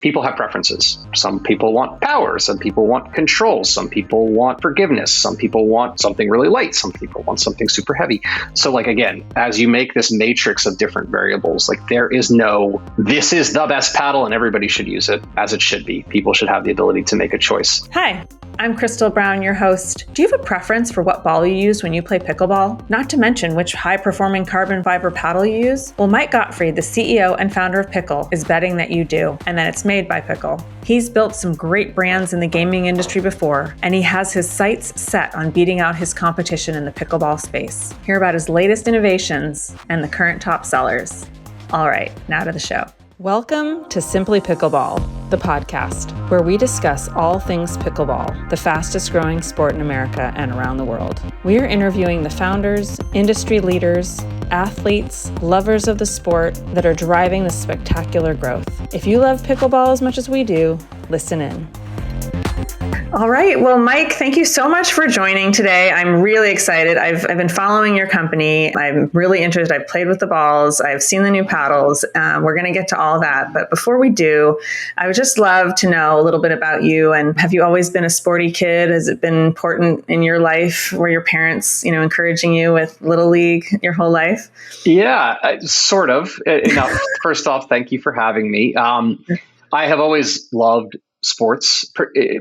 people have preferences. Some people want power. Some people want control. Some people want forgiveness. Some people want something really light. Some people want something super heavy. So like, again, as you make this matrix of different variables, like there is no, this is the best paddle and everybody should use it as it should be. People should have the ability to make a choice. Hi, I'm Crystal Brown, your host. Do you have a preference for what ball you use when you play pickleball? Not to mention which high-performing carbon fiber paddle you use? Well, Mike Gottfried, the CEO and founder of Pickle, is betting that you do, and that it's made by Pickle. He's built some great brands in the gaming industry before, and he has his sights set on beating out his competition in the pickleball space. Hear about his latest innovations and the current top sellers. All right, now to the show. Welcome to Simply Pickleball, the podcast, where we discuss all things pickleball, the fastest growing sport in America and around the world. We are interviewing the founders, industry leaders, athletes, lovers of the sport that are driving the spectacular growth. If you love pickleball as much as we do, listen in. All right. Well, Mike, thank you so much for joining today. I'm really excited. I've been following your company. I'm really interested. I've played with the balls. I've seen the new paddles. We're going to get to all that. But before we do, I would just love to know a little bit about you. And have you always been a sporty kid? Has it been important in your life? Were your parents, encouraging you with Little League your whole life? Yeah, sort of. First off, thank you for having me. I have always loved sports.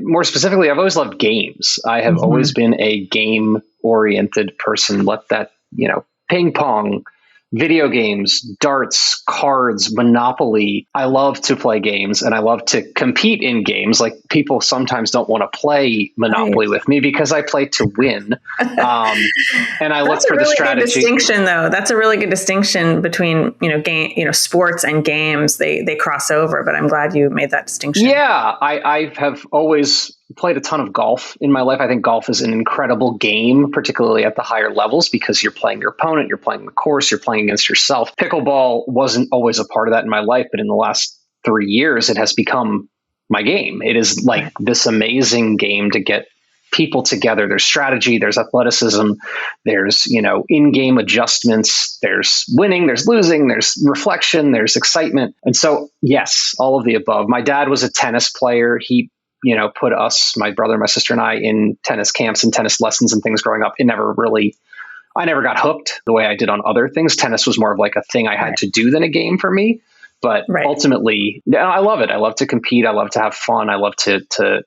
More specifically, I've always loved games. I have always been a game-oriented person. Let that, ping pong, video games, darts, cards, Monopoly. I love to play games and I love to compete in games. Like people sometimes don't want to play Monopoly with me because I play to win. And I look for the strategy. That's a really good distinction, though. That's a really good distinction between, sports and games. They cross over, but I'm glad you made that distinction. Yeah, I have always played a ton of golf in my life. I think golf is an incredible game, particularly at the higher levels, because you're playing your opponent, you're playing the course, you're playing against yourself. Pickleball wasn't always a part of that in my life, but in the last 3 years, it has become my game. It is like this amazing game to get people together. There's strategy, there's athleticism, there's, in-game adjustments, there's winning, there's losing, there's reflection, there's excitement. And so, yes, all of the above. My dad was a tennis player. He put us, my brother, my sister, and I in tennis camps and tennis lessons and things growing up. I never got hooked the way I did on other things. Tennis was more of like a thing I had to do than a game for me. But ultimately, I love it. I love to compete. I love to have fun. I love to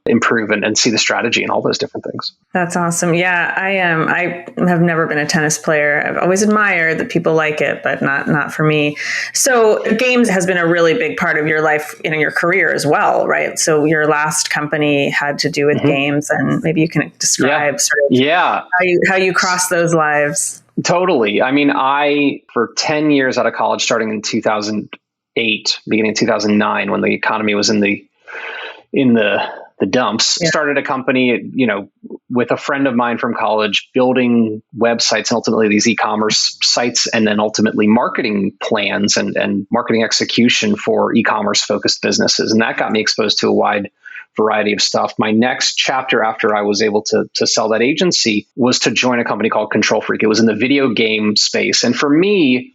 improve and see the strategy and all those different things. That's awesome. Yeah, I have never been a tennis player. I've always admired that people like it, but not for me. So games has been a really big part of your life, your career as well, right? So your last company had to do with games, and maybe you can describe how you cross those lives. Totally. I mean, for 10 years out of college, starting in 2008, beginning in 2009, when the economy was in the dumps, started a company, with a friend of mine from college, building websites and ultimately these e-commerce sites, and then ultimately marketing plans and marketing execution for e-commerce focused businesses. And that got me exposed to a wide variety of stuff. My next chapter after I was able to sell that agency was to join a company called Control Freak. It was in the video game space. And for me,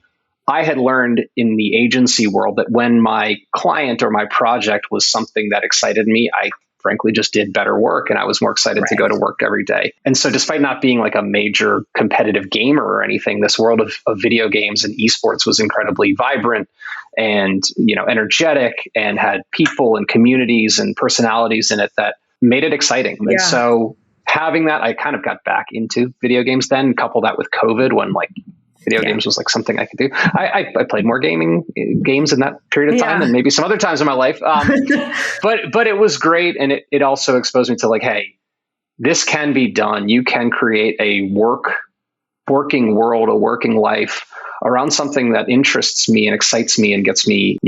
I had learned in the agency world that when my client or my project was something that excited me, I frankly just did better work and I was more excited to go to work every day. And so despite not being like a major competitive gamer or anything, this world of video games and esports was incredibly vibrant and, energetic and had people and communities and personalities in it that made it exciting. And so having that, I kind of got back into video games then, couple that with COVID when video games was like something I could do. I played more games in that period of time than maybe some other times in my life. But it was great. And it also exposed me to like, hey, this can be done. You can create a working world, a working life around something that interests me and excites me and gets me,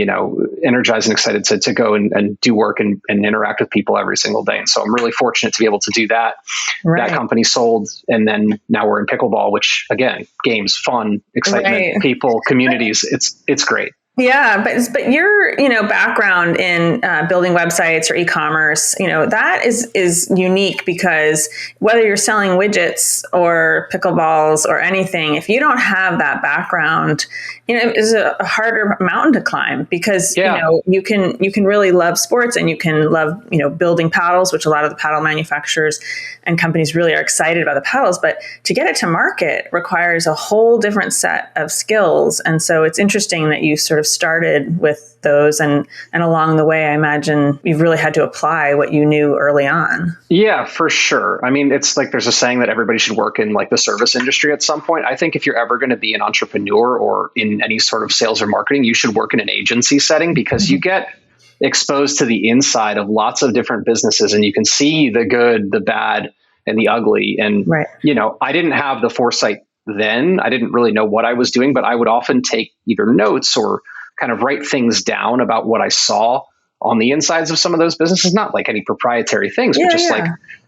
energized and excited to go and do work and interact with people every single day. And so I'm really fortunate to be able to do that. That company sold. And then now we're in pickleball, which again, games, fun, excitement, people, communities. It's great. Yeah, but your background in building websites or e-commerce, that is unique, because whether you're selling widgets or pickleballs or anything, if you don't have that background, it is a harder mountain to climb, because you can really love sports, and you can love building paddles, which a lot of the paddle manufacturers and companies really are excited about the paddles, but to get it to market requires a whole different set of skills. And so it's interesting that you sort of started with those, and along the way, I imagine you've really had to apply what you knew early on. Yeah, for sure. I mean, it's like there's a saying that everybody should work in like the service industry at some point. I think if you're ever going to be an entrepreneur or in any sort of sales or marketing, you should work in an agency setting, because you get exposed to the inside of lots of different businesses, and you can see the good, the bad, and the ugly. And, I didn't have the foresight then. I didn't really know what I was doing, but I would often take either notes or kind of write things down about what I saw on the insides of some of those businesses, not like any proprietary things, but just like,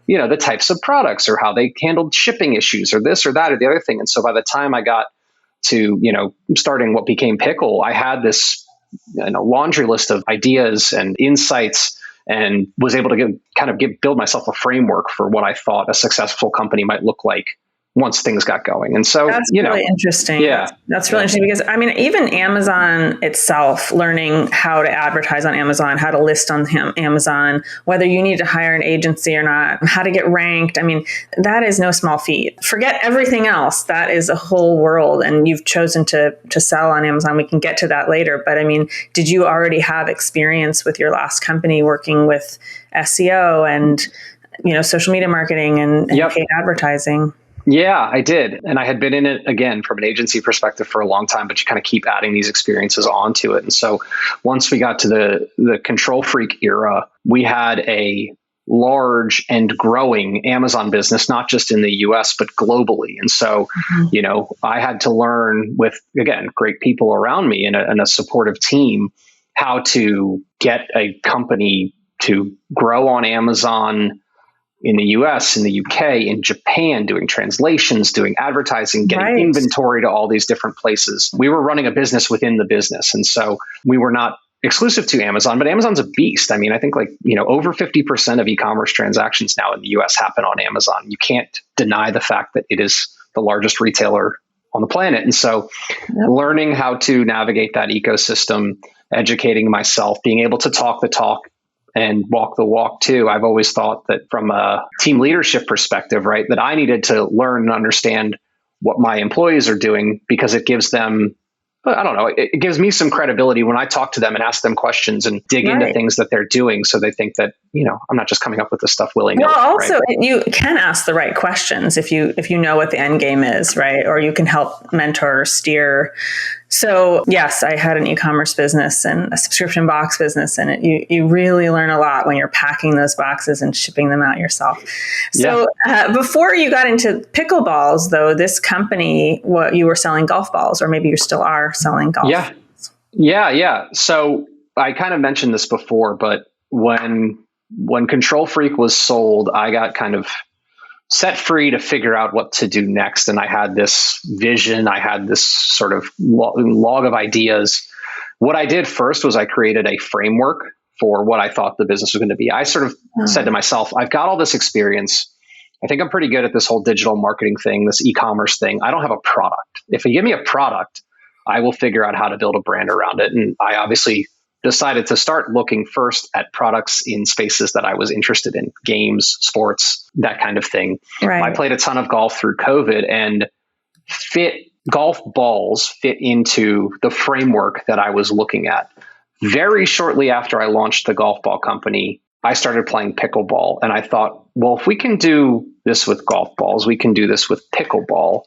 the types of products or how they handled shipping issues or this or that or the other thing. And so by the time I got to, starting what became Pickle, I had this laundry list of ideas and insights, and was able to build myself a framework for what I thought a successful company might look like once things got going. And so that's really interesting. Yeah. That's really interesting, because I mean, even Amazon itself, learning how to advertise on Amazon, how to list on Amazon, whether you need to hire an agency or not, how to get ranked. I mean, that is no small feat. Forget everything else. That is a whole world. And you've chosen to sell on Amazon. We can get to that later. But I mean, did you already have experience with your last company working with SEO and, social media marketing and paid advertising? Yeah, I did. And I had been in it, again, from an agency perspective for a long time, but you kind of keep adding these experiences onto it. And so once we got to the Control Freak era, we had a large and growing Amazon business, not just in the US, but globally. And so, I had to learn with, again, great people around me and a supportive team, how to get a company to grow on Amazon in the US, in the UK, in Japan, doing translations, doing advertising, getting inventory to all these different places. We were running a business within the business. And so we were not exclusive to Amazon, but Amazon's a beast. I mean, I think over 50% of e-commerce transactions now in the US happen on Amazon. You can't deny the fact that it is the largest retailer on the planet. And so learning how to navigate that ecosystem, educating myself, being able to talk the talk and walk the walk too. I've always thought that from a team leadership perspective, right, that I needed to learn and understand what my employees are doing, because it gives them, I don't know, it gives me some credibility when I talk to them and ask them questions and dig into things that they're doing, so they think that, I'm not just coming up with this stuff willy-nilly. Well, also, you can ask the right questions if you know what the end game is, right? Or you can help mentor or steer. So yes, I had an e-commerce business and a subscription box business, and you really learn a lot when you're packing those boxes and shipping them out yourself. So before you got into pickleballs, though, this company, you were selling golf balls, or maybe you still are selling golf. Yeah. So I kind of mentioned this before, but when Control Freak was sold, I got kind of set free to figure out what to do next. And I had this vision. I had this sort of log of ideas. What I did first was I created a framework for what I thought the business was going to be. I sort of said to myself, I've got all this experience. I think I'm pretty good at this whole digital marketing thing, this e-commerce thing. I don't have a product. If you give me a product, I will figure out how to build a brand around it. And I obviously decided to start looking first at products in spaces that I was interested in, games, sports, that kind of thing. Right. I played a ton of golf through COVID, and golf balls fit into the framework that I was looking at. Very shortly after I launched the golf ball company, I started playing pickleball, and I thought, well, if we can do this with golf balls, we can do this with pickleball.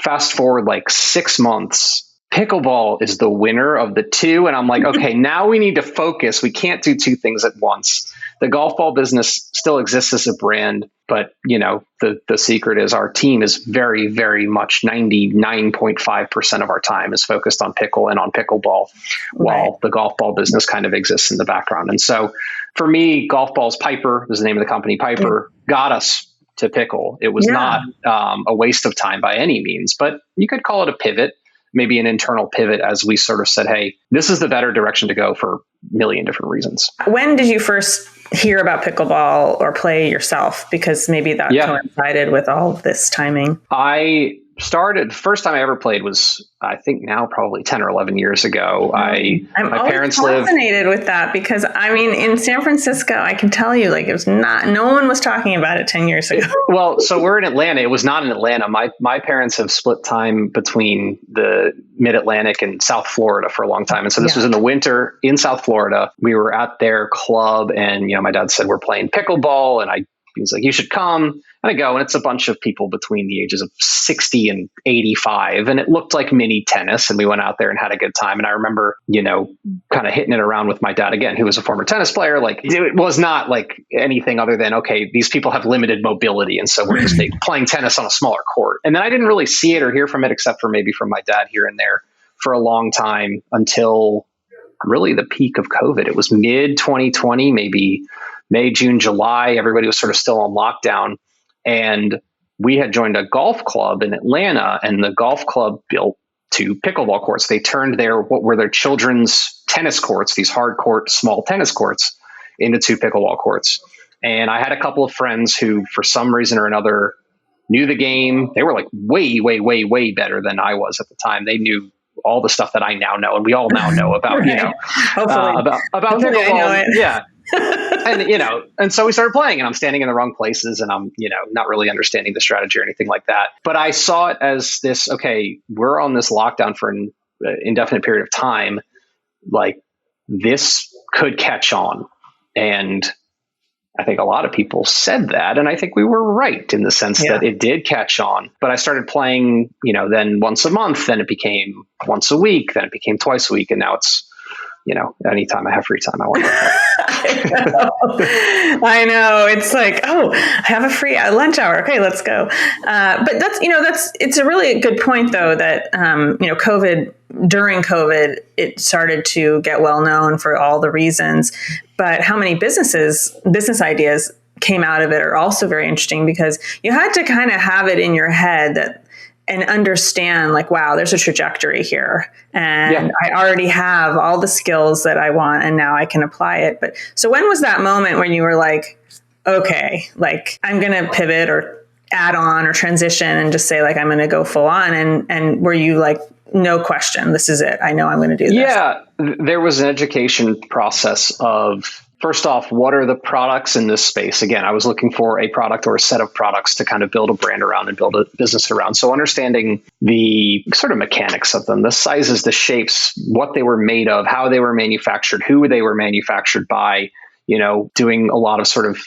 Fast forward like 6 months, pickleball is the winner of the two. And I'm like, okay, now we need to focus. We can't do two things at once. The golf ball business still exists as a brand, but the secret is our team is very, very much 99.5% of our time is focused on pickle and on pickleball, while the golf ball business kind of exists in the background. And so for me, Golf Balls Piper is the name of the company. Piper got us to pickle. It was not a waste of time by any means, but you could call it a pivot. maybe an internal pivot as we sort of said, hey, this is the better direction to go for a million different reasons. When did you first hear about pickleball or play yourself? Because maybe that coincided with all of this timing. First time I ever played was, I think now probably 10 or 11 years ago. I'm always fascinated with that because, I mean, in San Francisco, I can tell you, like, no one was talking about it 10 years ago. Well, so we're in Atlanta. It was not in Atlanta. My parents have split time between the mid-Atlantic and South Florida for a long time. And so this was in the winter in South Florida. We were at their club and, my dad said, we're playing pickleball. And he was like, you should come. And I go, and it's a bunch of people between the ages of 60 and 85. And it looked like mini tennis. And we went out there and had a good time. And I remember, kind of hitting it around with my dad again, who was a former tennis player. Like, it was not like anything other than, okay, these people have limited mobility. And so we're just playing tennis on a smaller court. And then I didn't really see it or hear from it, except for maybe from my dad here and there for a long time until really the peak of COVID. It was mid 2020, maybe May, June, July. Everybody was sort of still on lockdown. And we had joined a golf club in Atlanta, and the golf club built 2 pickleball courts. They turned what were their children's tennis courts, these hard court, small tennis courts, into 2 pickleball courts. And I had a couple of friends who, for some reason or another, knew the game. They were like way, way, way, way better than I was at the time. They knew all the stuff that I now know, and we all now know about, about pickleball. Yeah. And so we started playing, and I'm standing in the wrong places, and I'm, not really understanding the strategy or anything like that. But I saw it as this, okay, we're on this lockdown for an indefinite period of time. Like, this could catch on. And I think a lot of people said that, and I think we were right in the sense that it did catch on. But I started playing, then once a month, then it became once a week, then it became twice a week, and now it's, anytime I have free time, I want to play. I know. It's like, oh, I have a free lunch hour. Okay, let's go. But it's a really good point, though, that, during COVID, it started to get well known for all the reasons. But how many business ideas came out of it are also very interesting, because you had to kind of have it in your head and understand, like, wow, there's a trajectory here. And I already have all the skills that I want, and now I can apply it. But so when was that moment when you were like, okay, like, I'm going to pivot or add on or transition and just say, like, I'm going to go full on? And were you like, no question, this is it, I know I'm going to do this? Yeah, there was an education process of, first off, what are the products in this space? Again, I was looking for a product or a set of products to kind of build a brand around and build a business around. So understanding the sort of mechanics of them, the sizes, the shapes, what they were made of, how they were manufactured, who they were manufactured by, doing a lot of sort of,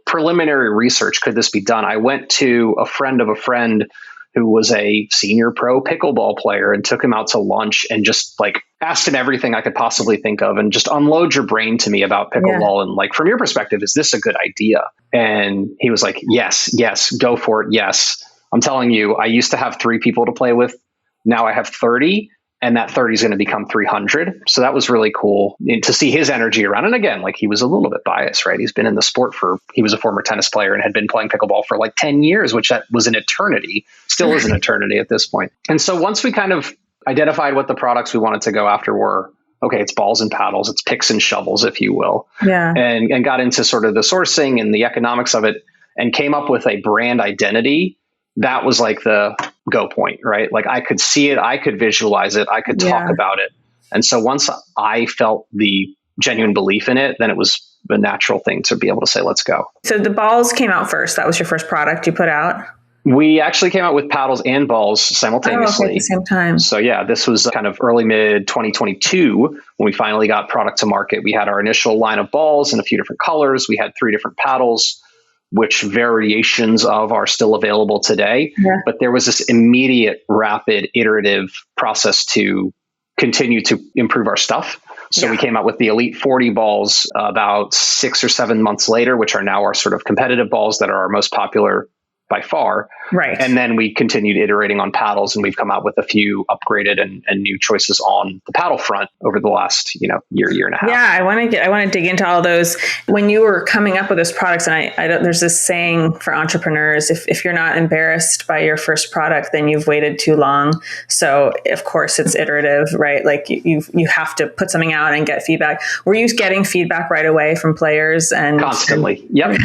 preliminary research. Could this be done? I went to a friend of a friend who was a senior pro pickleball player and took him out to lunch and just like asked him everything I could possibly think of and just unload your brain to me about pickleball. And like, from your perspective, is this a good idea? And he was like, yes, go for it. Yes. I'm telling you, I used to have 3 people to play with. Now I have 30, and that 30 is going to become 300. So that was really cool to see his energy around. And again, like, he was a little bit biased, right? He's been in the sport he was a former tennis player and had been playing pickleball for like 10 years, which that was an eternity, still is an eternity at this point. And so once we kind of identified what the products we wanted to go after were, okay, it's balls and paddles, it's picks and shovels, if you will. Yeah. And got into sort of the sourcing and the economics of it and came up with a brand identity. That was like the go point, right? Like, I could see it, I could visualize it, I could talk about it. And so once I felt the genuine belief in it, then it was the natural thing to be able to say, let's go. So the balls came out first. That was your first product you put out? We actually came out with paddles and balls simultaneously. At the same time. So yeah, this was kind of early mid 2022 when we finally got product to market. We had our initial line of balls in a few different colors. We had 3 different paddles, which variations of are still available today. Yeah. But there was this immediate, rapid, iterative process to continue to improve our stuff. So we came out with the Elite 40 balls about 6 or 7 months later, which are now our sort of competitive balls that are our most popular by far. Right. And then we continued iterating on paddles, and we've come out with a few upgraded and new choices on the paddle front over the last, year and a half. Yeah, I want to dig into all those. When you were coming up with those products, and I don't, there's this saying for entrepreneurs, if you're not embarrassed by your first product, then you've waited too long. So of course it's iterative, right? Like you have to put something out and get feedback. Were you getting feedback right away from players? And constantly? Yep.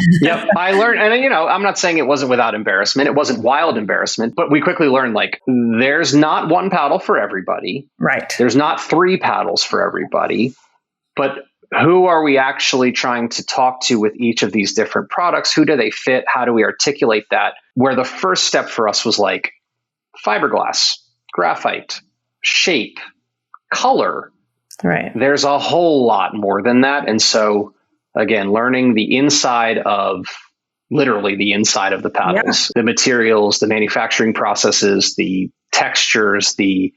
I learned, and I'm not saying it wasn't without embarrassment. It wasn't wild embarrassment, but we quickly learned, like, there's not one paddle for everybody. Right. There's not 3 paddles for everybody, but who are we actually trying to talk to with each of these different products? Who do they fit? How do we articulate that? Where the first step for us was like fiberglass, graphite, shape, color. Right. There's a whole lot more than that. And so, again, learning literally the inside of the paddles, the materials, the manufacturing processes, the textures, the,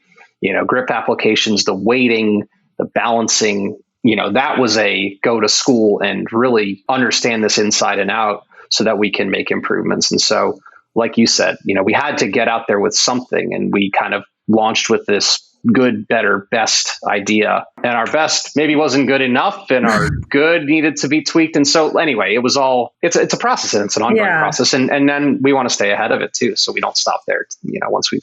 grip applications, the weighting, the balancing, that was a go to school and really understand this inside and out so that we can make improvements. And so, like you said, we had to get out there with something, and we kind of launched with this good, better, best idea. And our best maybe wasn't good enough, and our good needed to be tweaked. And so anyway, it was it's a process, and it's an ongoing process. And then we want to stay ahead of it too. So we don't stop there, once we've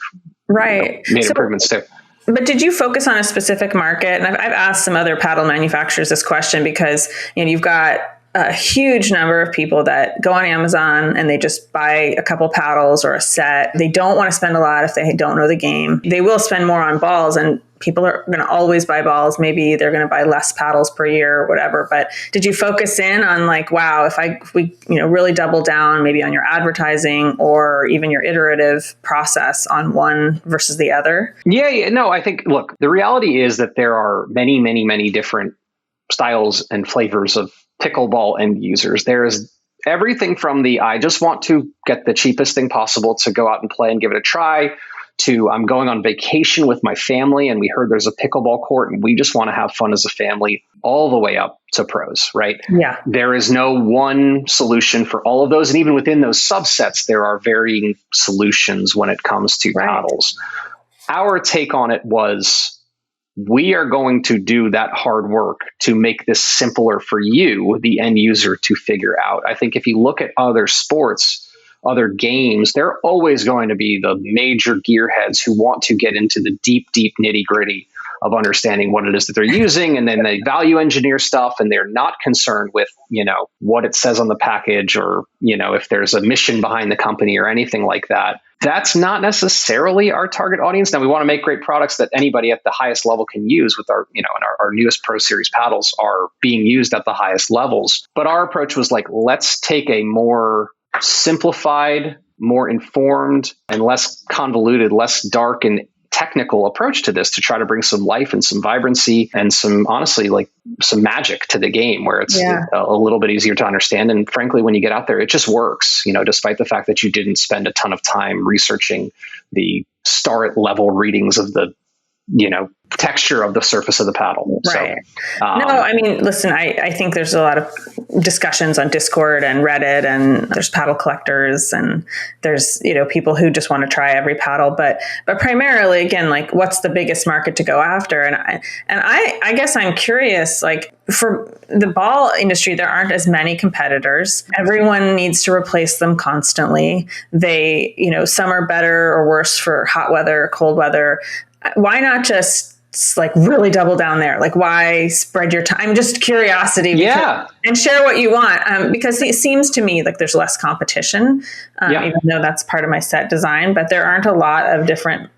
made improvements too. But did you focus on a specific market? And I've asked some other paddle manufacturers this question because, you've got a huge number of people that go on Amazon and they just buy a couple paddles or a set. They don't want to spend a lot if they don't know the game. They will spend more on balls, and people are going to always buy balls. Maybe they're going to buy less paddles per year or whatever. But did you focus in on like, wow, if we really double down maybe on your advertising or even your iterative process on one versus the other? Yeah. No, I think, look, the reality is that there are many, many, many different styles and flavors of pickleball end users. There is everything from I just want to get the cheapest thing possible to go out and play and give it a try, to I'm going on vacation with my family and we heard there's a pickleball court and we just want to have fun as a family, all the way up to pros, right? Yeah. There is no one solution for all of those. And even within those subsets, there are varying solutions when it comes to paddles. Our take on it was, we are going to do that hard work to make this simpler for you, the end user, to figure out. I think if you look at other sports, other games, there are always going to be the major gearheads who want to get into the deep, deep nitty gritty of understanding what it is that they're using. And then they value engineer stuff, and they're not concerned with, what it says on the package, or, if there's a mission behind the company or anything like that. That's not necessarily our target audience. Now, we want to make great products that anybody at the highest level can use with our, and our newest Pro Series paddles are being used at the highest levels. But our approach was like, let's take a more simplified, more informed, and less convoluted, less dark and technical approach to this, to try to bring some life and some vibrancy and some, honestly, like some magic to the game, where it's a little bit easier to understand. And frankly, when you get out there, it just works, despite the fact that you didn't spend a ton of time researching the start level readings of the, texture of the surface of the paddle. Right. So, no, I mean, listen, I think there's a lot of discussions on Discord and Reddit, and there's paddle collectors, and there's, people who just want to try every paddle, but primarily, again, like, what's the biggest market to go after? And I guess I'm curious, like, for the ball industry, there aren't as many competitors. Everyone needs to replace them constantly. They, some are better or worse for hot weather or cold weather. Why not just like really double down there? Like, why spread your time? Just curiosity. And share what you want. Because it seems to me like there's less competition, even though that's part of my set design, but there aren't a lot of different,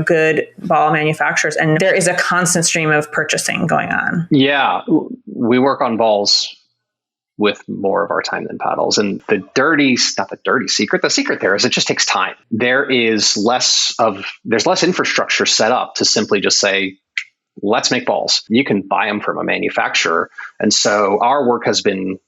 good ball manufacturers. And there is a constant stream of purchasing going on. Yeah. We work on balls with more of our time than paddles. And the secret there is it just takes time. There's less infrastructure set up to simply just say, let's make balls. You can buy them from a manufacturer. And so our work has been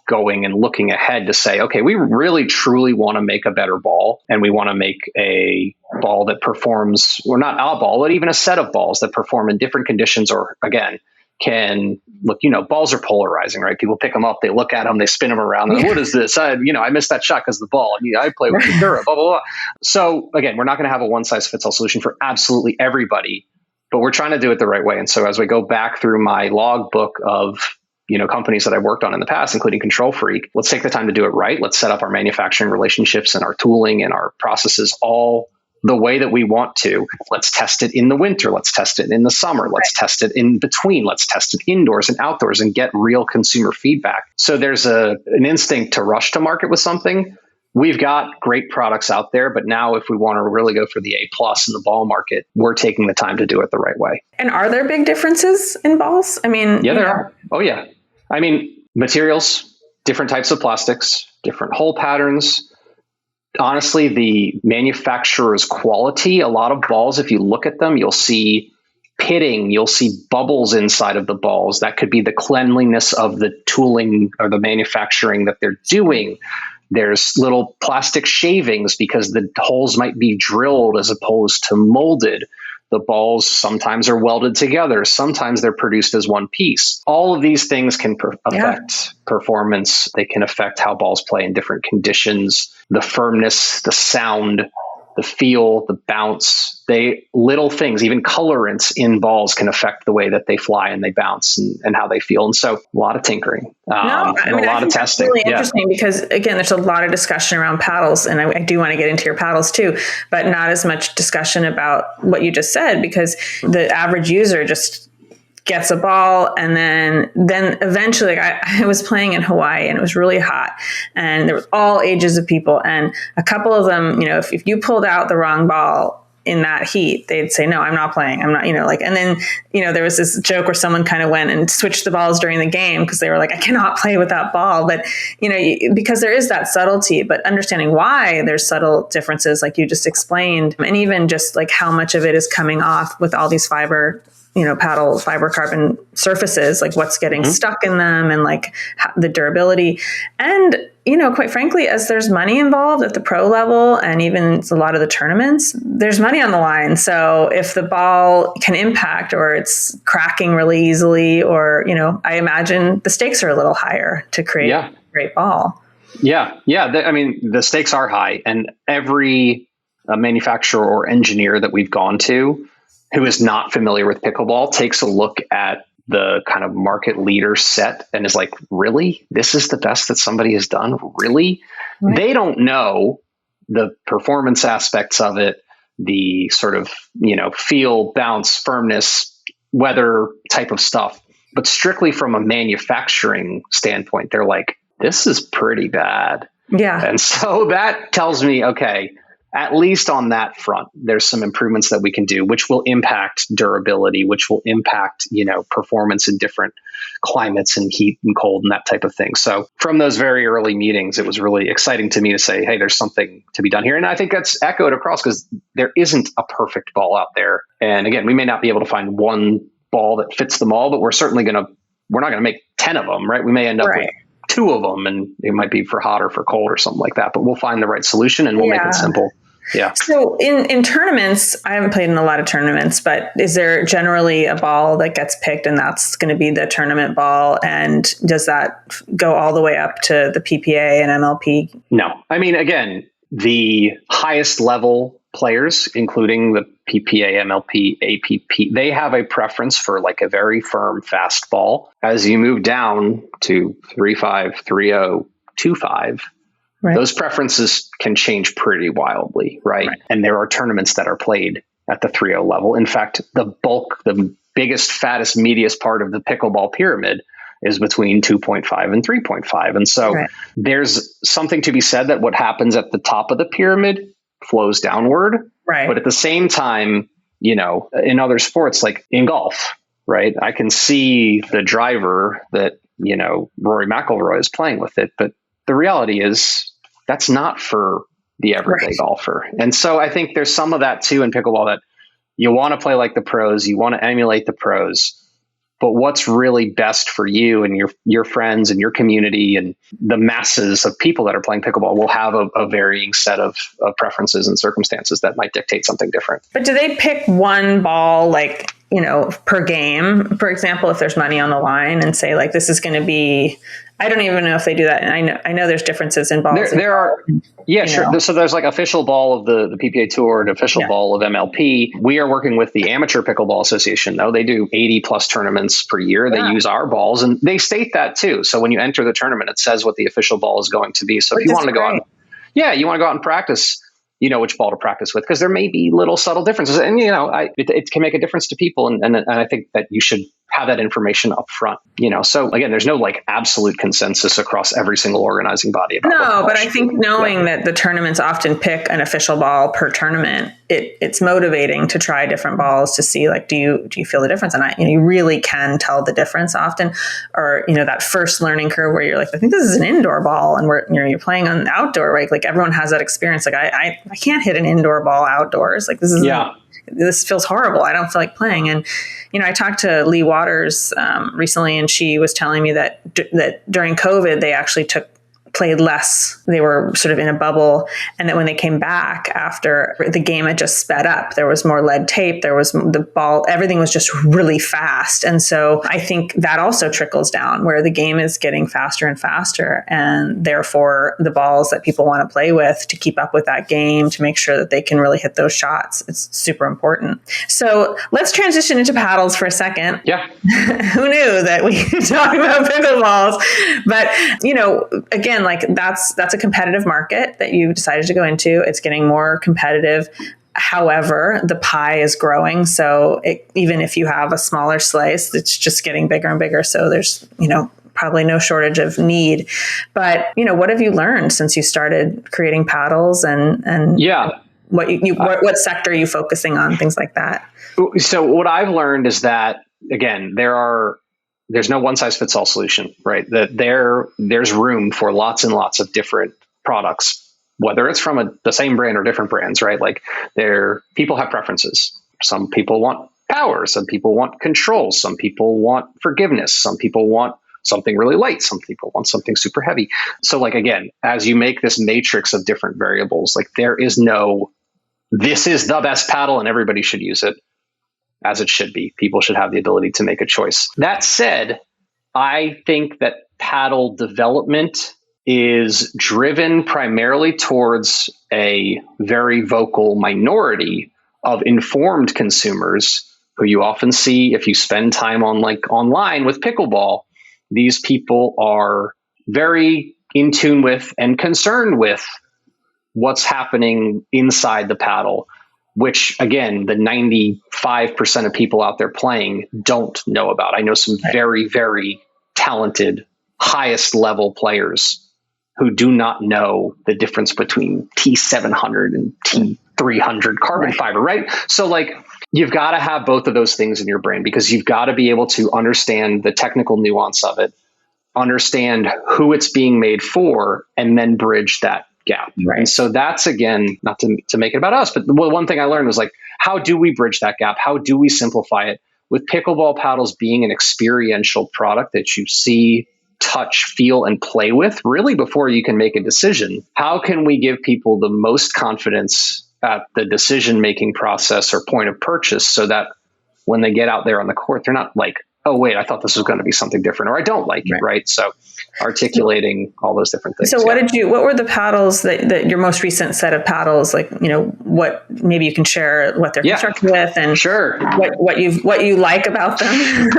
going and looking ahead to say, okay, we really truly want to make a better ball. And we want to make a ball that performs, or not a ball, but even a set of balls that perform in different conditions, or again, can look, balls are polarizing, right? People pick them up, they look at them, they spin them around. Like, what is this? I missed that shot because the ball. I play with the Dura, blah, blah, blah. So again, we're not going to have a one size fits all solution for absolutely everybody, but we're trying to do it the right way. And so as we go back through my log book of companies that I've worked on in the past, including Control Freak, let's take the time to do it right. Let's set up our manufacturing relationships and our tooling and our processes all the way that we want to. Let's test it in the winter. Let's test it in the summer. Let's test it in between. Let's test it indoors and outdoors and get real consumer feedback. So there's an instinct to rush to market with something. We've got great products out there, but now if we want to really go for the A+ in the ball market, we're taking the time to do it the right way. And are there big differences in balls? I mean, yeah, there are. Oh, yeah. I mean, materials, different types of plastics, different hole patterns. Honestly, the manufacturer's quality, a lot of balls, if you look at them, you'll see pitting, you'll see bubbles inside of the balls. That could be the cleanliness of the tooling or the manufacturing that they're doing. There's little plastic shavings because the holes might be drilled as opposed to molded. The balls sometimes are welded together. Sometimes they're produced as one piece. All of these things can affect performance. They can affect how balls play in different conditions, the firmness, the sound, the feel, the bounce. Little things, even colorants in balls can affect the way that they fly and they bounce and how they feel. And so a lot of tinkering, a lot of testing. That's really interesting because, again, there's a lot of discussion around paddles, and I do want to get into your paddles too, but not as much discussion about what you just said, because the average user just gets a ball. And then eventually I was playing in Hawaii and it was really hot and there was all ages of people. And a couple of them, if you pulled out the wrong ball in that heat, they'd say, no, I'm not playing. I'm not, and then, there was this joke where someone kind of went and switched the balls during the game because they were like, I cannot play with that ball. But, because there is that subtlety, but understanding why there's subtle differences, like you just explained, and even just like how much of it is coming off with all these paddle fiber carbon surfaces, like what's getting stuck in them and like the durability. And, quite frankly, as there's money involved at the pro level and even a lot of the tournaments, there's money on the line. So if the ball can impact or it's cracking really easily, or, I imagine the stakes are a little higher to create a great ball. Yeah. Yeah. The stakes are high, and every manufacturer or engineer that we've gone to who is not familiar with pickleball takes a look at the kind of market leader set and is like, really? This is the best that somebody has done? Really? Right. They don't know the performance aspects of it, the sort of, feel, bounce, firmness, weather type of stuff. But strictly from a manufacturing standpoint, they're like, this is pretty bad. Yeah. And so that tells me, okay, at least on that front, there's some improvements that we can do, which will impact durability, which will impact, performance in different climates and heat and cold and that type of thing. So from those very early meetings, it was really exciting to me to say, hey, there's something to be done here. And I think that's echoed across because there isn't a perfect ball out there. And again, we may not be able to find one ball that fits them all, but we're not going to make 10 of them, right? We may end up with 2 of them, and it might be for hot or for cold or something like that, but we'll find the right solution and we'll make it simple. Yeah. So in tournaments, I haven't played in a lot of tournaments, but is there generally a ball that gets picked and that's going to be the tournament ball? And does that go all the way up to the PPA and MLP? No. Again, the highest level players, including the PPA, MLP, APP, they have a preference for like a very firm, fast ball. As you move down to 3.5, 3.0, 2.5, those preferences can change pretty wildly, right? And there are tournaments that are played at the 3.0 level. In fact, the biggest, fattest, meatiest part of the pickleball pyramid is between 2.5 and 3.5. And so there's something to be said that what happens at the top of the pyramid flows downward. Right. But at the same time, in other sports, like in golf, right? I can see the driver that, Rory McIlroy is playing with it, but the reality is that's not for the everyday golfer. And so I think there's some of that too in pickleball, that you want to play like the pros, you want to emulate the pros, but what's really best for you and your friends and your community and the masses of people that are playing pickleball will have a varying set of preferences and circumstances that might dictate something different. But do they pick one ball like per game, for example, if there's money on the line, and say like, this is going to be, I don't even know if they do that. And I know there's differences in balls. There are, sure. So there's like official ball of the PPA Tour and official ball of MLP. We are working with the Amateur Pickleball Association, though. They do 80 plus tournaments per year. They use our balls, and they state that too. So when you enter the tournament, it says what the official ball is going to be. So if you want to go out, you want to go out and practice, you know which ball to practice with, because there may be little subtle differences, and it can make a difference to people, and I think that you should have that information up front. So again, there's no like absolute consensus across every single organizing body about but I think knowing that the tournaments often pick an official ball per tournament, it's motivating to try different balls to see like, do you feel the difference? And you really can tell the difference often, or that first learning curve where you're like, I think this is an indoor ball, and you're playing on outdoor, right? Like everyone has that experience. Like I can't hit an indoor ball outdoors. Like this feels horrible. I don't feel like playing. And I talked to Lee Waters recently, and she was telling me that during COVID they actually played less. They were sort of in a bubble, and that when they came back after the game had just sped up, there was more lead tape, there was the ball, everything was just really fast. And so I think that also trickles down, where the game is getting faster and faster, and therefore the balls that people want to play with to keep up with that game, to make sure that they can really hit those shots, it's super important. So let's transition into paddles for a second. Yeah. Who knew that we could talk about pickleballs? But again, like that's a competitive market that you've decided to go into. It's getting more competitive. However, the pie is growing. So even if you have a smaller slice, it's just getting bigger and bigger. So there's, probably no shortage of need. But, what have you learned since you started creating paddles, and what sector are you focusing on, things like that? So what I've learned is that, again, there's no one size fits all solution, right? That there's room for lots and lots of different products, whether it's from the same brand or different brands, right? Like people have preferences. Some people want power. Some people want control. Some people want forgiveness. Some people want something really light. Some people want something super heavy. So like, again, as you make this matrix of different variables, like there is no, this is the best paddle and everybody should use it. As it should be. People should have the ability to make a choice. That said, I think that paddle development is driven primarily towards a very vocal minority of informed consumers who you often see if you spend time online with pickleball. These people are very in tune with and concerned with what's happening inside the paddle, which, again, the 95% of people out there playing don't know about. I know some very, very talented, highest level players who do not know the difference between T700 and T300 carbon fiber, right? So like, you've got to have both of those things in your brain, because you've got to be able to understand the technical nuance of it, understand who it's being made for, and then bridge that gap. Right. And so that's, again, not to make it about us, but one thing I learned was like, how do we bridge that gap? How do we simplify it? With pickleball paddles being an experiential product that you see, touch, feel, and play with really before you can make a decision, how can we give people the most confidence at the decision-making process or point of purchase, so that when they get out there on the court, they're not like, oh, wait, I thought this was going to be something different, or I don't like it, right? So articulating all those different things. So what were the paddles that your most recent set of paddles, like, what, maybe you can share what they're constructed with, and sure, what you like about them.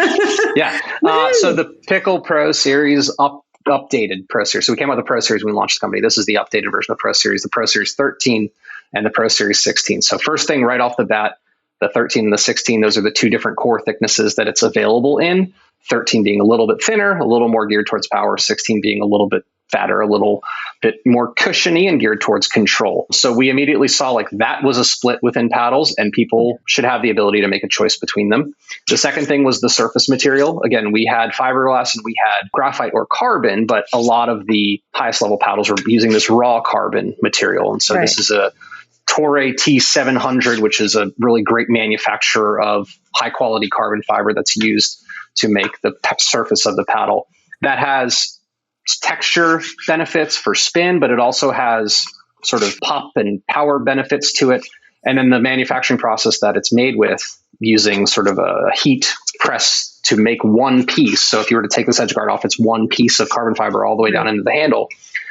So the Pickle Pro Series updated Pro Series. So we came out with the Pro Series when we launched the company. This is the updated version of the Pro Series, the Pro Series 13 and the Pro Series 16. So first thing right off the bat, the 13 and the 16, those are the two different core thicknesses that it's available in. 13 being a little bit thinner, a little more geared towards power, 16 being a little bit fatter, a little bit more cushiony and geared towards control. So we immediately saw like that was a split within paddles, and people should have the ability to make a choice between them. The second thing was the surface material. Again, we had fiberglass and we had graphite or carbon, but a lot of the highest level paddles were using this raw carbon material. And so this is a Toray T700, which is a really great manufacturer of high quality carbon fiber that's used to make the surface of the paddle. That has texture benefits for spin, but it also has sort of pop and power benefits to it. And then the manufacturing process that it's made with, using sort of a heat press to make one piece. So if you were to take this edge guard off, it's one piece of carbon fiber all the way down into the handle.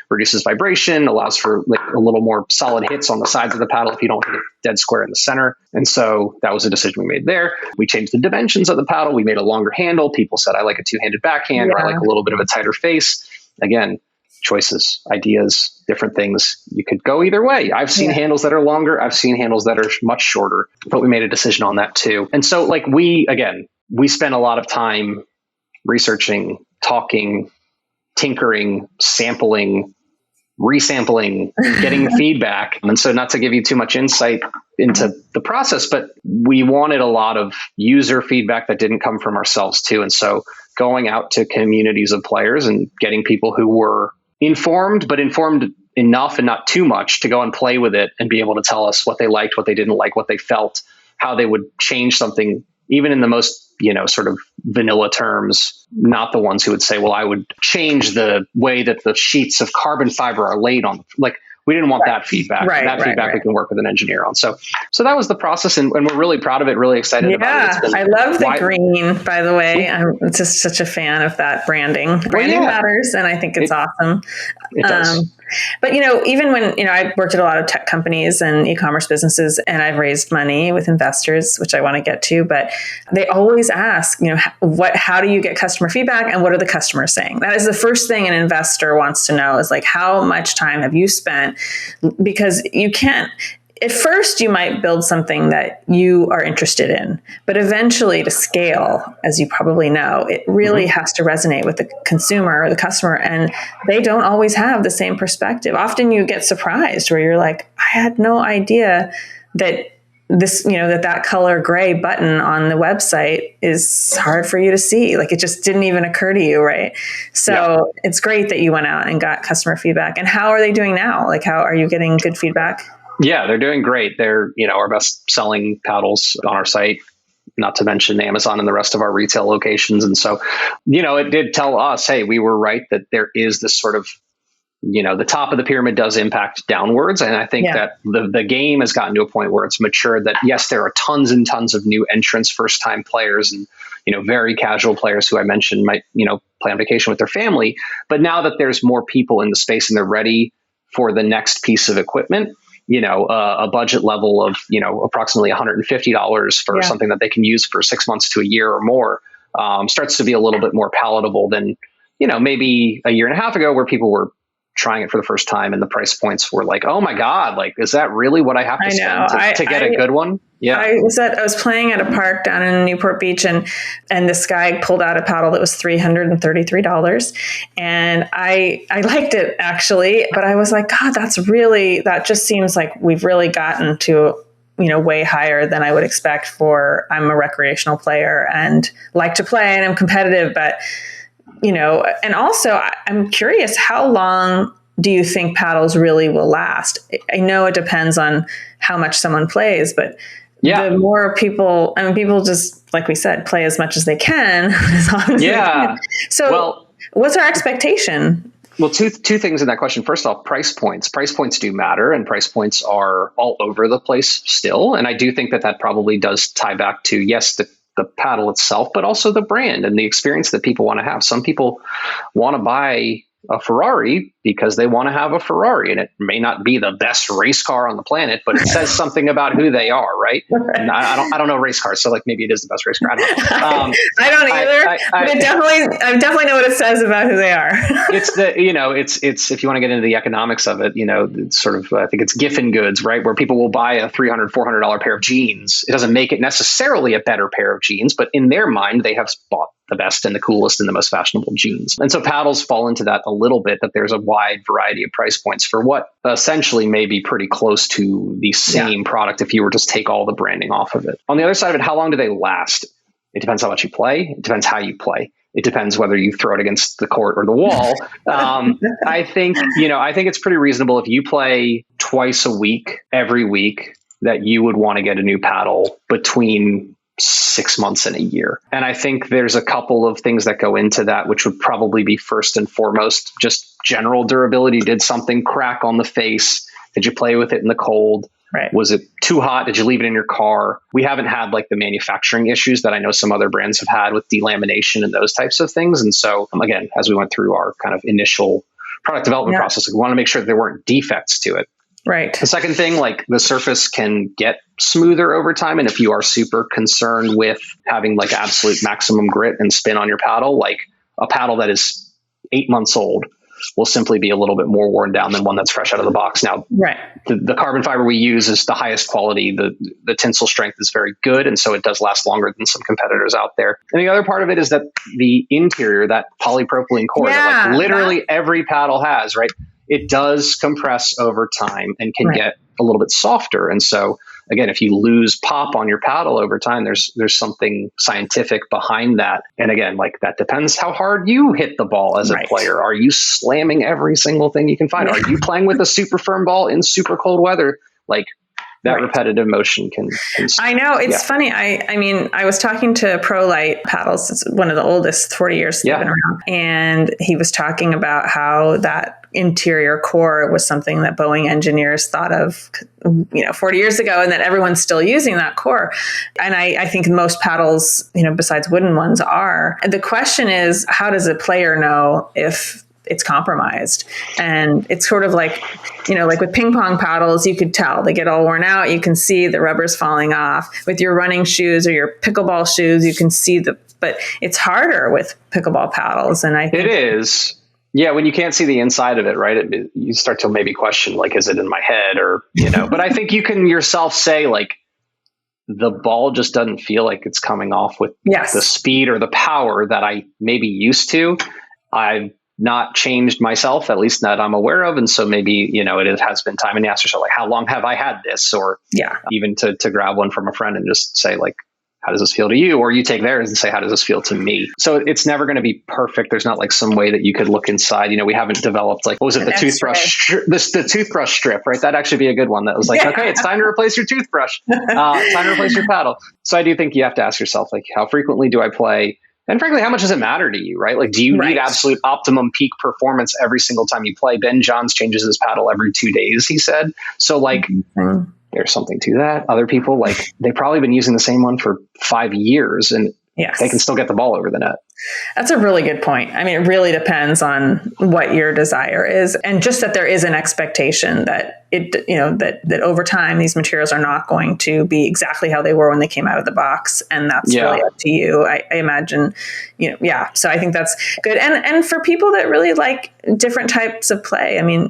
Reduces vibration, allows for like a little more solid hits on the sides of the paddle if you don't hit it dead square in the center. And so that was a decision we made there. We changed the dimensions of the paddle. We made a longer handle. People said, I like a two-handed backhand, or I like a little bit of a tighter face. Again, choices, ideas, different things. You could go either way. I've seen handles that are longer. I've seen handles that are much shorter, but we made a decision on that too. And so like we spent a lot of time researching, talking, tinkering, sampling, resampling, getting feedback. And so not to give you too much insight into the process, but we wanted a lot of user feedback that didn't come from ourselves too. And so going out to communities of players and getting people who were informed, but informed enough and not too much to go and play with it and be able to tell us what they liked, what they didn't like, what they felt, how they would change something, even in the most, sort of vanilla terms, not the ones who would say, well, I would change the way that the sheets of carbon fiber are laid on. Like, we didn't want that feedback. That feedback we can work with an engineer on. So that was the process, and we're really proud of it, really excited about it. I love the green, by the way. I'm just such a fan of that branding. Branding matters, and I think it's awesome. It does. But, even when, I worked at a lot of tech companies and e-commerce businesses, and I've raised money with investors, which I want to get to, but they always ask, how do you get customer feedback and what are the customers saying? That is the first thing an investor wants to know, is like, how much time have you spent? Because you can't. At first, you might build something that you are interested in, but eventually to scale, as you probably know, it really has to resonate with the consumer or the customer, and they don't always have the same perspective. Often you get surprised where you're like, I had no idea that this, that color gray button on the website is hard for you to see. Like, it just didn't even occur to you, right? So it's great that you went out and got customer feedback. And how are they doing now? Like, how are you getting good feedback? Yeah, they're doing great. They're, our best selling paddles on our site, not to mention Amazon and the rest of our retail locations. And so, it did tell us, hey, we were right that there is this sort of, the top of the pyramid does impact downwards. And I think that the game has gotten to a point where it's matured that, yes, there are tons and tons of new entrants, first time players, and, very casual players who I mentioned might, play on vacation with their family. But now that there's more people in the space and they're ready for the next piece of equipment, a budget level of, approximately $150 for something that they can use for 6 months to a year or more, starts to be a little bit more palatable than, maybe a year and a half ago, where people were trying it for the first time and the price points were like, oh my God, like, is that really what I have to spend to get a good one? Yeah. I was playing at a park down in Newport Beach, and this guy pulled out a paddle that was $333. And I liked it, actually, but I was like, God, that just seems like we've really gotten to, way higher than I would expect I'm a recreational player and like to play and I'm competitive, but and also I'm curious, how long do you think paddles really will last? I know it depends on how much someone plays, but the more people, people just, like we said, play as much as they can, as long as they can. So what's our expectation? Well, two things in that question. First off, price points. Price points do matter, and price points are all over the place still. And I do think that probably does tie back to, yes, the paddle itself, but also the brand and the experience that people want to have. Some people want to buy a Ferrari because they want to have a Ferrari, and it may not be the best race car on the planet, but it says something about who they are, right? And I don't know race cars, so like maybe it is the best race car. I don't know. I don't either. But I definitely know what it says about who they are. It's it's if you want to get into the economics of it, it's sort of, I think it's Giffen goods, right? Where people will buy a $300, $400 pair of jeans. It doesn't make it necessarily a better pair of jeans, but in their mind, they have bought the best and the coolest and the most fashionable jeans. And so paddles fall into that a little bit, that there's a wide variety of price points for what essentially may be pretty close to the same product if you were to just take all the branding off of it. On the other side of it, how long do they last? It depends how much you play. It depends how you play. It depends whether you throw it against the court or the wall. I think it's pretty reasonable if you play twice a week, every week, that you would want to get a new paddle between 6 months and a year. And I think there's a couple of things that go into that, which would probably be first and foremost, just general durability. Did something crack on the face? Did you play with it in the cold? Right. Was it too hot? Did you leave it in your car? We haven't had like the manufacturing issues that I know some other brands have had with delamination and those types of things. And so again, as we went through our kind of initial product development process, we want to make sure that there weren't defects to it. Right. The second thing, like the surface can get smoother over time. And if you are super concerned with having like absolute maximum grit and spin on your paddle, like a paddle that is 8 months old will simply be a little bit more worn down than one that's fresh out of the box. Now, right. The carbon fiber we use is the highest quality. The tensile strength is very good. And so it does last longer than some competitors out there. And the other part of it is that the interior, that polypropylene core that like literally every paddle has, right? It does compress over time and can get a little bit softer. And so again, if you lose pop on your paddle over time, there's something scientific behind that. And again, like that depends how hard you hit the ball as a player. Are you slamming every single thing you can find? Are you playing with a super firm ball in super cold weather? Like that repetitive motion can I know. It's funny. I mean, I was talking to ProLite Paddles. It's one of the oldest, 40 years they've been around. And he was talking about how that interior core was something that Boeing engineers thought of, 40 years ago, and that everyone's still using that core. And I think most paddles, besides wooden ones, are. And the question is, how does a player know if it's compromised? And it's sort of like, like with ping pong paddles, you could tell they get all worn out. You can see the rubber's falling off. With your running shoes or your pickleball shoes, you can see but it's harder with pickleball paddles. And I think it is. Yeah, when you can't see the inside of it, right? You start to maybe question, like, is it in my head or, but I think you can yourself say, like, the ball just doesn't feel like it's coming off with the speed or the power that I maybe used to. I've not changed myself, at least that I'm aware of. And so maybe, it has been time, and you ask yourself, like, how long have I had this? Or even to grab one from a friend and just say, like, how does this feel to you? Or you take theirs and say, how does this feel to me? So it's never going to be perfect. There's not like some way that you could look inside. We haven't developed like, what was it? The toothbrush, the toothbrush strip, right? That'd actually be a good one. That was like, okay, it's time to replace your toothbrush. Time to replace your paddle. So I do think you have to ask yourself, like, how frequently do I play? And frankly, how much does it matter to you, right? Like, do you need absolute optimum peak performance every single time you play? Ben Johns changes his paddle every 2 days, he said. So like, there's something to that. Other people, like, they've probably been using the same one for 5 years and they can still get the ball over the net. That's a really good point. I mean, it really depends on what your desire is, and just that there is an expectation that that over time these materials are not going to be exactly how they were when they came out of the box, and that's really up to you. I imagine, So I think that's good, and for people that really like different types of play. I mean,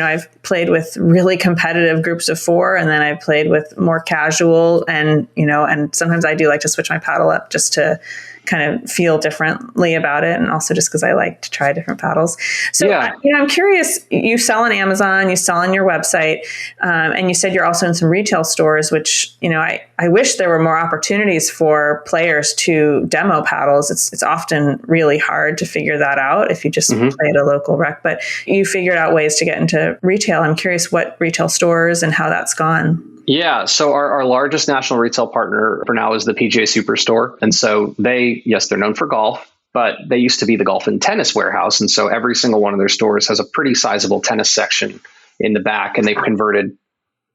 I've played with really competitive groups of 4, and then I've played with more casual, and and sometimes I do like to switch my paddle up just to kind of feel differently about it. And also just because I like to try different paddles. So, I'm curious, you sell on Amazon, you sell on your website, and you said you're also in some retail stores, which, I wish there were more opportunities for players to demo paddles. It's often really hard to figure that out if you just play at a local rec, but you figured out ways to get into retail. I'm curious what retail stores and how that's gone. Yeah. So our largest national retail partner for now is the PGA Superstore. And so they're known for golf, but they used to be the golf and tennis warehouse. And so every single one of their stores has a pretty sizable tennis section in the back. And they've converted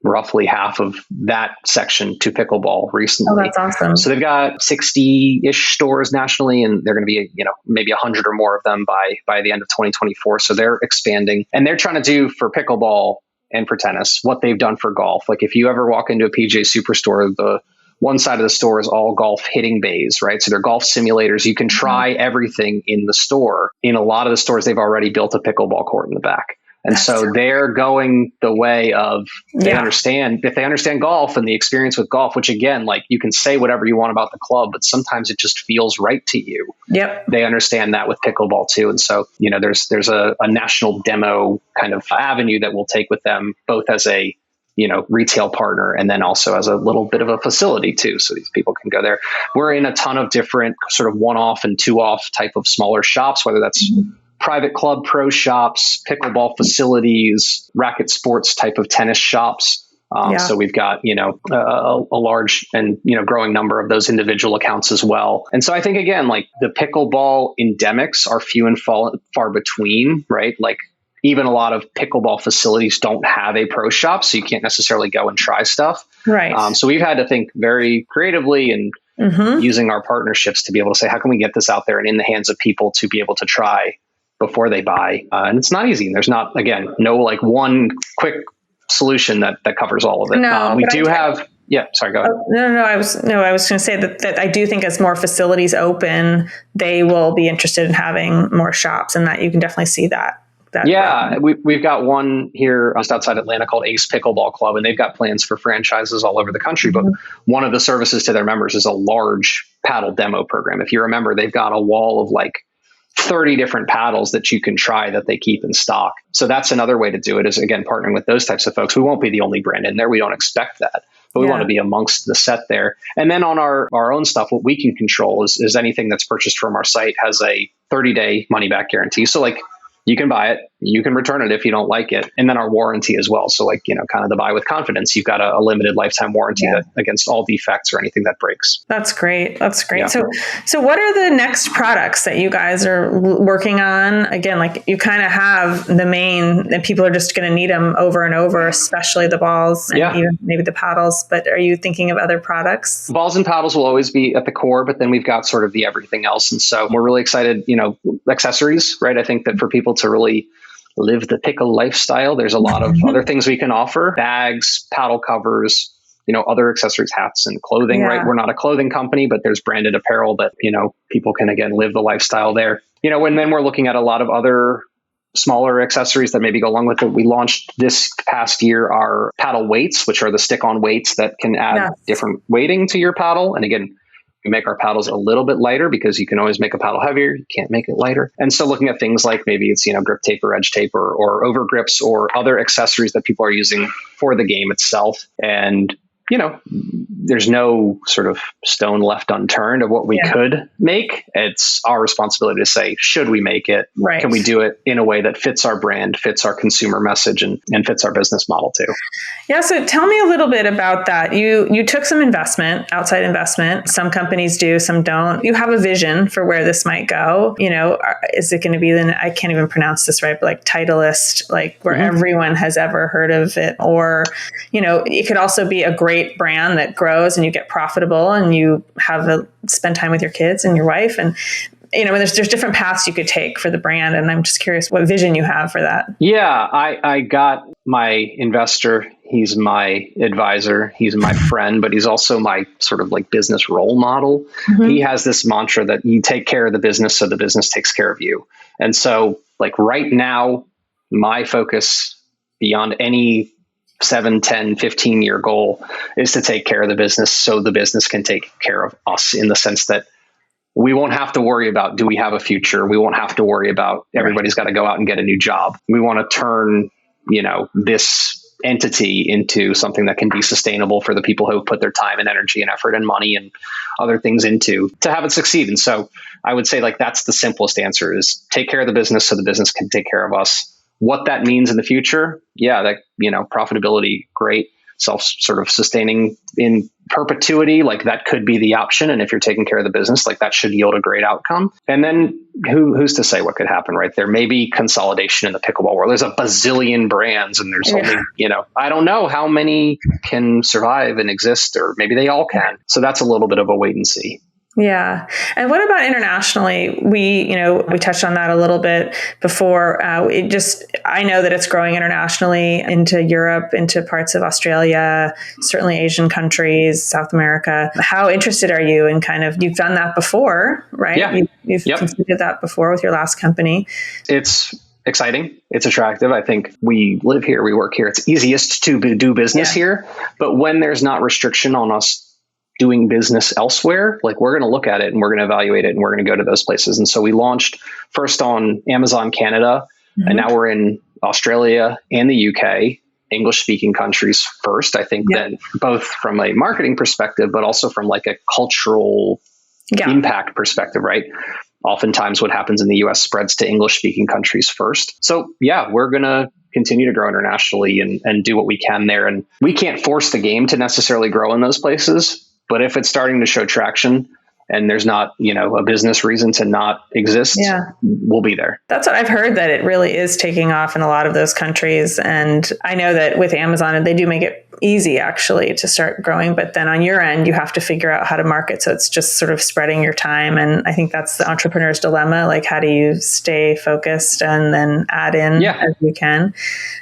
roughly half of that section to pickleball recently. Oh, that's awesome. So they've got 60-ish stores nationally, and they're going to be, maybe 100 or more of them by the end of 2024. So they're expanding, and they're trying to do for pickleball and for tennis what they've done for golf. Like, if you ever walk into a PGA Superstore, the one side of the store is all golf hitting bays, right? So they're golf simulators. You can try everything in the store. In a lot of the stores, they've already built a pickleball court in the back. And so they're going the way of, if they understand golf and the experience with golf, which again, like, you can say whatever you want about the club, but sometimes it just feels right to you. Yep. They understand that with pickleball too. And so, there's a national demo kind of avenue that we'll take with them, both as a, retail partner, and then also as a little bit of a facility too. So these people can go there. We're in a ton of different sort of 1-off and 2-off type of smaller shops, whether that's private club pro shops, pickleball facilities, racket sports type of tennis shops. So we've got, a large and, growing number of those individual accounts as well. And so I think, again, like, the pickleball endemics are few and far between, right? Like, even a lot of pickleball facilities don't have a pro shop, so you can't necessarily go and try stuff. Right. So we've had to think very creatively and using our partnerships to be able to say, how can we get this out there and in the hands of people to be able to try before they buy? And it's not easy. There's not, again, no like one quick solution that covers all of it. No, we do have. Yeah, sorry, go ahead. No, I was going to say that I do think as more facilities open, they will be interested in having more shops, and that you can definitely see that. Yeah, we've got one here just outside Atlanta called Ace Pickleball Club, and they've got plans for franchises all over the country. But one of the services to their members is a large paddle demo program. If you remember, they've got a wall of like 30 different paddles that you can try that they keep in stock. So that's another way to do it, is again, partnering with those types of folks. We won't be the only brand in there. We don't expect that, but we want to be amongst the set there. And then on our own stuff, what we can control is anything that's purchased from our site has a 30-day money back guarantee. So like, you can buy it, you can return it if you don't like it. And then our warranty as well. So like, kind of the buy with confidence, you've got a limited lifetime warranty against all defects or anything that breaks. That's great. Yeah. So what are the next products that you guys are working on? Again, like you kind of have the main, and people are just going to need them over and over, especially the balls and even maybe the paddles. But are you thinking of other products? Balls and paddles will always be at the core, but then we've got sort of the everything else. And so we're really excited, accessories, right? I think that for people to really live the pickle lifestyle, there's a lot of other things we can offer: bags, paddle covers, other accessories, hats and clothing, right? We're not a clothing company, but there's branded apparel that, people can again live the lifestyle there. And then we're looking at a lot of other smaller accessories that maybe go along with it. We launched this past year our paddle weights, which are the stick-on weights that can add different weighting to your paddle. And again, we make our paddles a little bit lighter because you can always make a paddle heavier. You can't make it lighter. And so looking at things like maybe it's, grip tape or edge tape or over grips or other accessories that people are using for the game itself. And, there's no sort of stone left unturned of what we could make. It's our responsibility to say, should we make it? Right. Can we do it in a way that fits our brand, fits our consumer message, and fits our business model too? Yeah. So tell me a little bit about that. You took some investment, outside investment. Some companies do, some don't. You have a vision for where this might go. Is it going to be I can't even pronounce this right, but like Titleist, like where everyone has ever heard of it? Or, it could also be a great brand that grows and you get profitable and you have spend time with your kids and your wife. And there's different paths you could take for the brand. And I'm just curious what vision you have for that. Yeah, I got my investor. He's my advisor. He's my friend, but he's also my sort of like business role model. He has this mantra that you take care of the business so the business takes care of you. And so like right now, my focus beyond any 7, 10, 15 year goal is to take care of the business so the business can take care of us, in the sense that we won't have to worry about, do we have a future? We won't have to worry about everybody's got to go out and get a new job. We want to turn, this entity into something that can be sustainable for the people who have put their time and energy and effort and money and other things into to have it succeed. And so I would say like, that's the simplest answer, is take care of the business so the business can take care of us. What that means in the future, profitability, great, sort of sustaining in perpetuity, like that could be the option. And if you're taking care of the business, like that should yield a great outcome. And then who's to say what could happen, right? There may be consolidation in the pickleball world. There's a bazillion brands and there's only, I don't know how many can survive and exist, or maybe they all can. So that's a little bit of a wait and see. Yeah. And what about internationally? We touched on that a little bit before. I know that it's growing internationally into Europe, into parts of Australia, certainly Asian countries, South America. How interested are you in you've done that before, right? Yeah. You've completed that before with your last company. It's exciting. It's attractive. I think we live here, we work here. It's easiest to do business here. But when there's not restriction on us doing business elsewhere, like we're going to look at it and we're going to evaluate it and we're going to go to those places. And so we launched first on Amazon Canada, and now we're in Australia and the UK, English speaking countries first. I think that both from a marketing perspective, but also from like a cultural impact perspective, right? Oftentimes what happens in the US spreads to English speaking countries first. So we're going to continue to grow internationally and do what we can there. And we can't force the game to necessarily grow in those places. But if it's starting to show traction, and there's not, a business reason to not exist, we'll be there. That's what I've heard, that it really is taking off in a lot of those countries. And I know that with Amazon, they do make it easy actually to start growing, but then on your end, you have to figure out how to market. So it's just sort of spreading your time. And I think that's the entrepreneur's dilemma. Like, how do you stay focused and then add in as you can?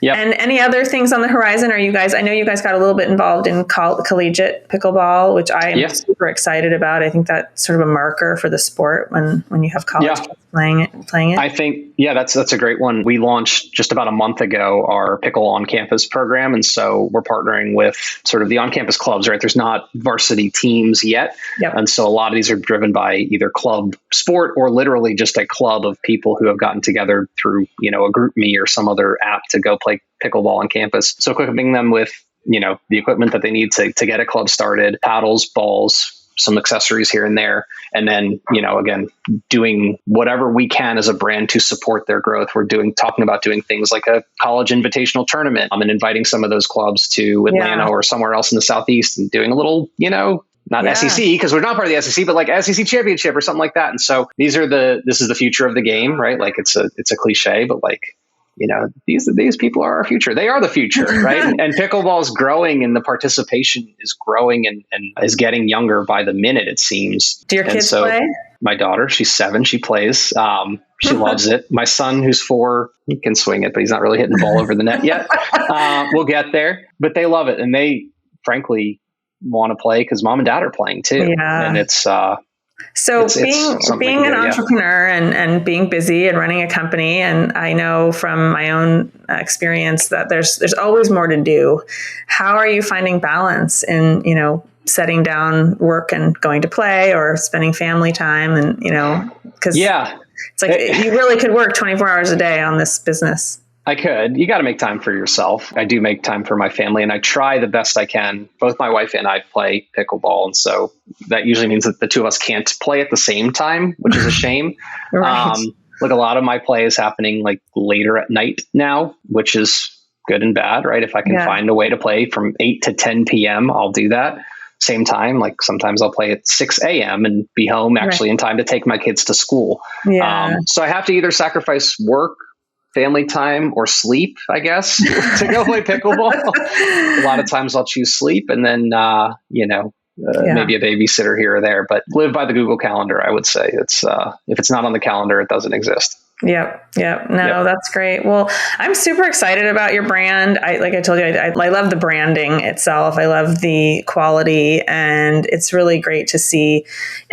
Yep. And any other things on the horizon? I know you guys got a little bit involved in collegiate pickleball, which I am super excited about. I think that's sort of a marker for the sport when you have college kids playing it. I think, that's a great one. We launched just about a month ago our Pickle on Campus program. And so we're partnering with sort of the on-campus clubs, right? There's not varsity teams yet. Yep. And so a lot of these are driven by either club sport or literally just a club of people who have gotten together through, a GroupMe or some other app to go play pickleball on campus. So equipping them with, the equipment that they need to get a club started, paddles, balls, some accessories here and there. And then, again, doing whatever we can as a brand to support their growth. We're talking about doing things like a college invitational tournament and inviting some of those clubs to Atlanta or somewhere else in the Southeast and doing a little, not SEC, because we're not part of the SEC, but like SEC championship or something like that. And so this is the future of the game, right? Like it's a cliche, but like, these people are our future. They are the future, right? and pickleball is growing, and the participation is growing and is getting younger by the minute, it seems. Do your kids play? My daughter, she's 7, she plays. She loves it. My son, who's 4, he can swing it, but he's not really hitting the ball over the net yet. We'll get there, but they love it, and they frankly want to play because mom and dad are playing too, and it's. So being an entrepreneur and being busy and running a company, and I know from my own experience that there's always more to do. How are you finding balance in, setting down work and going to play or spending family time? And, because it's like you really could work 24 hours a day on this business. I could. You got to make time for yourself. I do make time for my family, and I try the best I can. Both my wife and I play pickleball, and so that usually means that the two of us can't play at the same time, which is a shame. Right. Like a lot of my play is happening like later at night now, which is good and bad, right? If I can find a way to play from 8 to 10 p.m., I'll do that. Same time, like sometimes I'll play at 6 a.m. and be home actually in time to take my kids to school. Yeah. So I have to either sacrifice work, family time, or sleep, I guess, to go play pickleball. A lot of times I'll choose sleep, and then, maybe a babysitter here or there, but live by the Google Calendar. I would say it's, if it's not on the calendar, it doesn't exist. Yep. No, that's great. Well, I'm super excited about your brand. Like I told you, I love the branding itself. I love the quality, and it's really great to see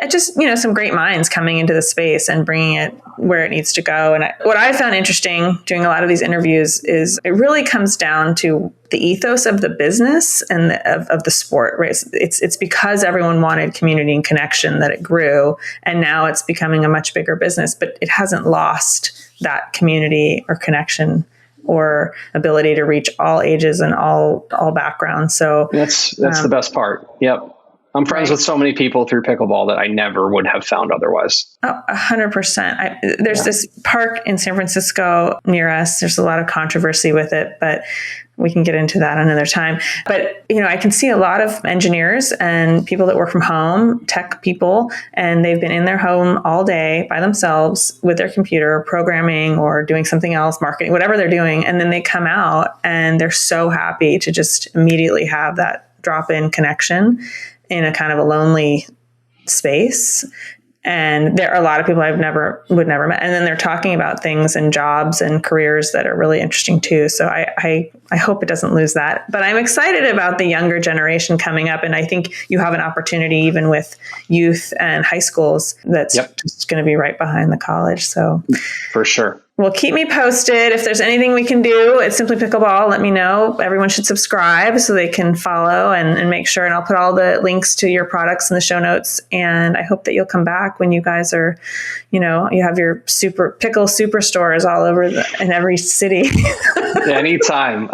just, some great minds coming into the space and bringing it where it needs to go. And what I found interesting doing a lot of these interviews is it really comes down to the ethos of the business and of the sport, right? It's because everyone wanted community and connection that it grew, and now it's becoming a much bigger business, but it hasn't lost that community or connection or ability to reach all ages and all backgrounds. So that's the best part. Yep. I'm friends with so many people through pickleball that I never would have found otherwise. 100%. There's this park in San Francisco near us. There's a lot of controversy with it, but we can get into that another time. But, I can see a lot of engineers and people that work from home, tech people, and they've been in their home all day by themselves with their computer, programming or doing something else, marketing, whatever they're doing. And then they come out and they're so happy to just immediately have that drop-in connection in a kind of a lonely space. And there are a lot of people would never met. And then they're talking about things and jobs and careers that are really interesting too. So I hope it doesn't lose that. But I'm excited about the younger generation coming up. And I think you have an opportunity even with youth and high schools that's just going to be right behind the college. So for sure. Well, keep me posted. If there's anything we can do at Simply Pickleball, let me know. Everyone should subscribe so they can follow and make sure. And I'll put all the links to your products in the show notes. And I hope that you'll come back when you guys are, you have your pickle superstores all over in every city. Anytime.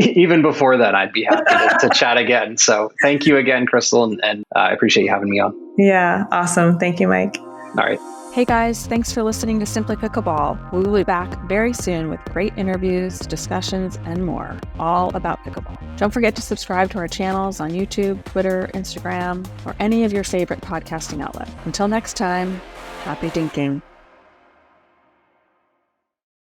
Even before that, I'd be happy to chat again. So thank you again, Crystal. And I appreciate you having me on. Yeah. Awesome. Thank you, Mike. All right. Hey guys, thanks for listening to Simply Pickleball. We will be back very soon with great interviews, discussions, and more, all about pickleball. Don't forget to subscribe to our channels on YouTube, Twitter, Instagram, or any of your favorite podcasting outlets. Until next time, happy dinking.